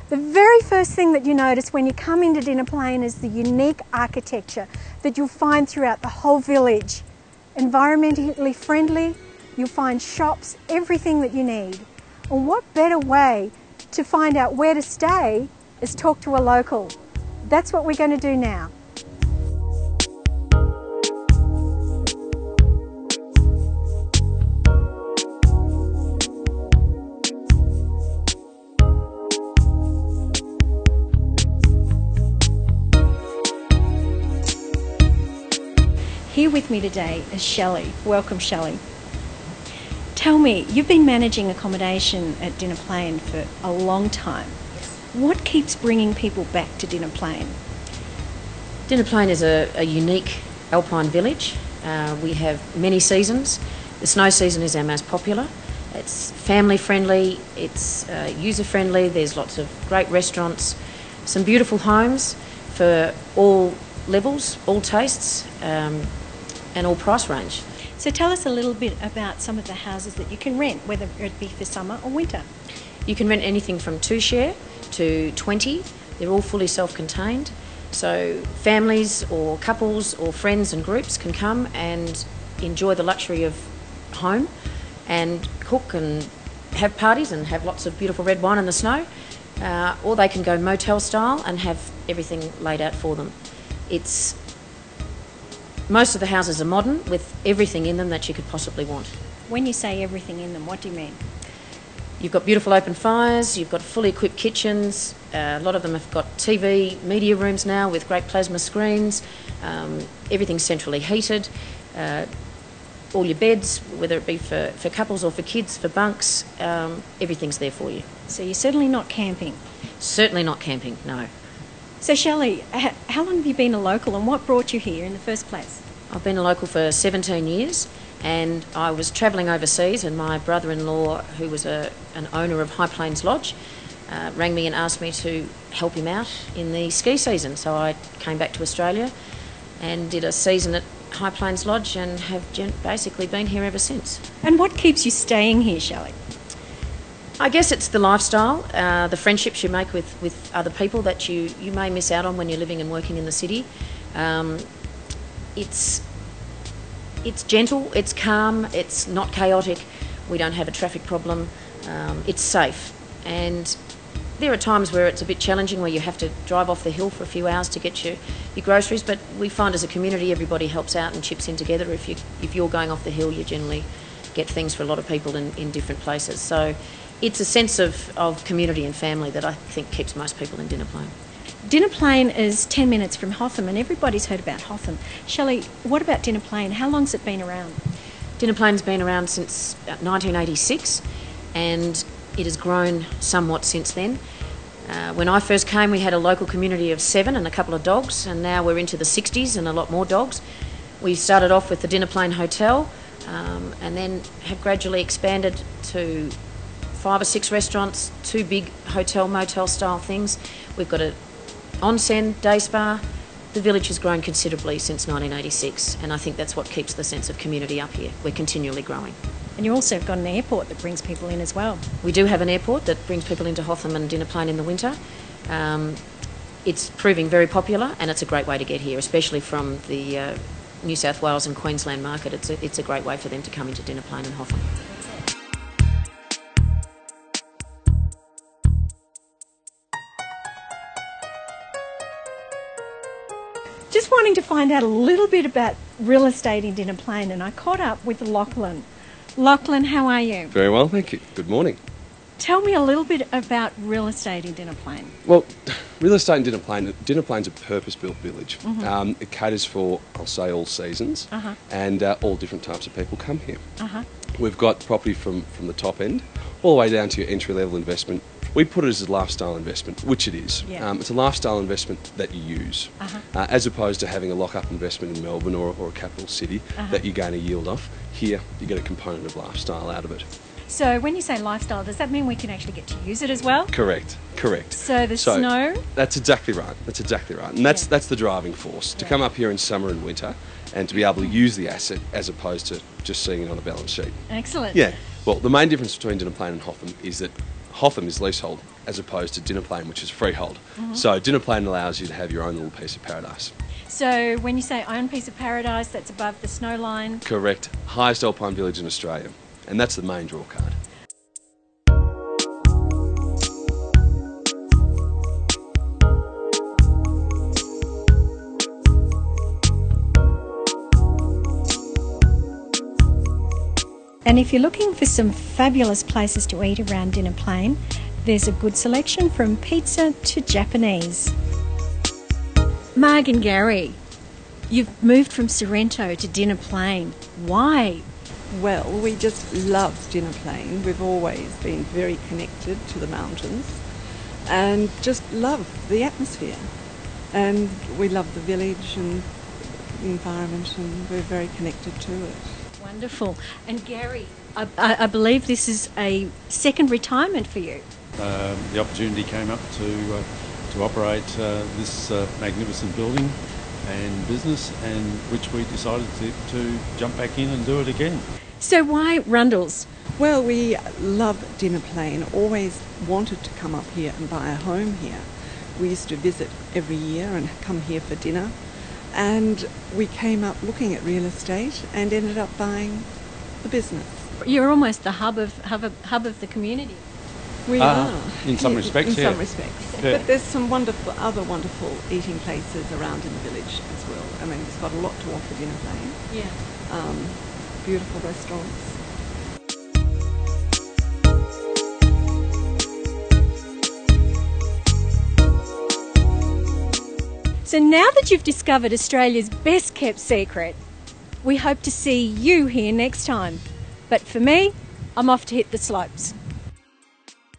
The very first thing that you notice when you come into Dinner Plain is the unique architecture that you'll find throughout the whole village. Environmentally friendly, you'll find shops, everything that you need. And what better way to find out where to stay is talk to a local. That's what we're going to do now. Here with me today is Shelley. Welcome, Shelley. Tell me, you've been managing accommodation at Dinner Plain for a long time. What keeps bringing people back to Dinner Plain? Dinner Plain is a unique alpine village. We have many seasons. The snow season is our most popular. It's family friendly, it's user friendly, there's lots of great restaurants, some beautiful homes for all levels, all tastes, and all price range. So tell us a little bit about some of the houses that you can rent, whether it be for summer or winter. You can rent anything from 2 share to 20. They're all fully self-contained. So families or couples or friends and groups can come and enjoy the luxury of home and cook and have parties and have lots of beautiful red wine in the snow. Or they can go motel style and have everything laid out for them. Most of the houses are modern with everything in them that you could possibly want. When you say everything in them, what do you mean? You've got beautiful open fires, you've got fully equipped kitchens, a lot of them have got TV, media rooms now with great plasma screens, everything's centrally heated, all your beds, whether it be for couples or for kids, for bunks, everything's there for you. So you're certainly not camping? Certainly not camping, no. So Shelley, how long have you been a local and what brought you here in the first place? I've been a local for 17 years and I was travelling overseas and my brother-in-law, who was an owner of High Plains Lodge, rang me and asked me to help him out in the ski season. So I came back to Australia and did a season at High Plains Lodge and have basically been here ever since. And what keeps you staying here, Shelley? I guess it's the lifestyle, the friendships you make with other people that you may miss out on when you're living and working in the city. It's gentle, it's calm, it's not chaotic, we don't have a traffic problem, it's safe. And there are times where it's a bit challenging where you have to drive off the hill for a few hours to get your groceries, but we find as a community everybody helps out and chips in together. If you're going off the hill, you generally get things for a lot of people in different places. So it's a sense of community and family that I think keeps most people in Dinner Plain. Dinner Plain is 10 minutes from Hotham and everybody's heard about Hotham. Shelley, what about Dinner Plain? How long's it been around? Dinner Plain's been around since 1986 and it has grown somewhat since then. When I first came we had a local community of 7 and a couple of dogs, and now we're into the 60s and a lot more dogs. We started off with the Dinner Plain Hotel and then have gradually expanded to 5 or 6 restaurants, 2 big hotel motel style things. We've got an onsen, day spa. The village has grown considerably since 1986 and I think that's what keeps the sense of community up here. We're continually growing. And you also have got an airport that brings people in as well. We do have an airport that brings people into Hotham and Dinner Plain in the winter. It's proving very popular and it's a great way to get here, especially from the New South Wales and Queensland market. It's a great way for them to come into Dinner Plain and Hotham. Just wanting to find out a little bit about real estate in Dinner Plain, and I caught up with Lachlan. Lachlan, how are you? Very well, thank you. Good morning. Tell me a little bit about real estate in Dinner Plain. Well, real estate in Dinner Plain's a purpose-built village. It caters for, I'll say, all seasons and all different types of people come here. We've got property from the top end all the way down to your entry-level investment. We put it as a lifestyle investment, which it is. Yeah. It's a lifestyle investment that you use, as opposed to having a lock-up investment in Melbourne or a capital city that you're going to yield off. Here, you get a component of lifestyle out of it. So when you say lifestyle, does that mean we can actually get to use it as well? Correct. So the snow? That's exactly right. And that's the driving force, to come up here in summer and winter and to be able to use the asset as opposed to just seeing it on a balance sheet. Excellent. Yeah. Well, the main difference between Dinner Plain and Hotham is that Hotham is leasehold as opposed to Dinner Plain, which is freehold. So Dinner Plain allows you to have your own little piece of paradise. So when you say own piece of paradise, that's above the snow line? Correct. Highest alpine village in Australia. And that's the main draw card. And if you're looking for some fabulous places to eat around Dinner Plain, there's a good selection from pizza to Japanese. Marg and Gary, you've moved from Sorrento to Dinner Plain. Why? Well, we just love Dinner Plain. We've always been very connected to the mountains and just love the atmosphere. And we love the village and the environment, and we're very connected to it. Wonderful. And Gary, I believe this is a second retirement for you. The opportunity came up to operate this magnificent building and business, and which we decided to jump back in and do it again. So why Rundles? Well, we love Dinner Plain, always wanted to come up here and buy a home here. We used to visit every year and come here for dinner. And we came up looking at real estate and ended up buying the business. You're almost the hub of the community. We are. In some respects, In yeah. some respects. Yeah. But there's some other wonderful eating places around in the village as well. I mean, it's got a lot to offer Dinner Plain. Yeah. Beautiful restaurants. So now that you've discovered Australia's best kept secret, we hope to see you here next time. But for me, I'm off to hit the slopes.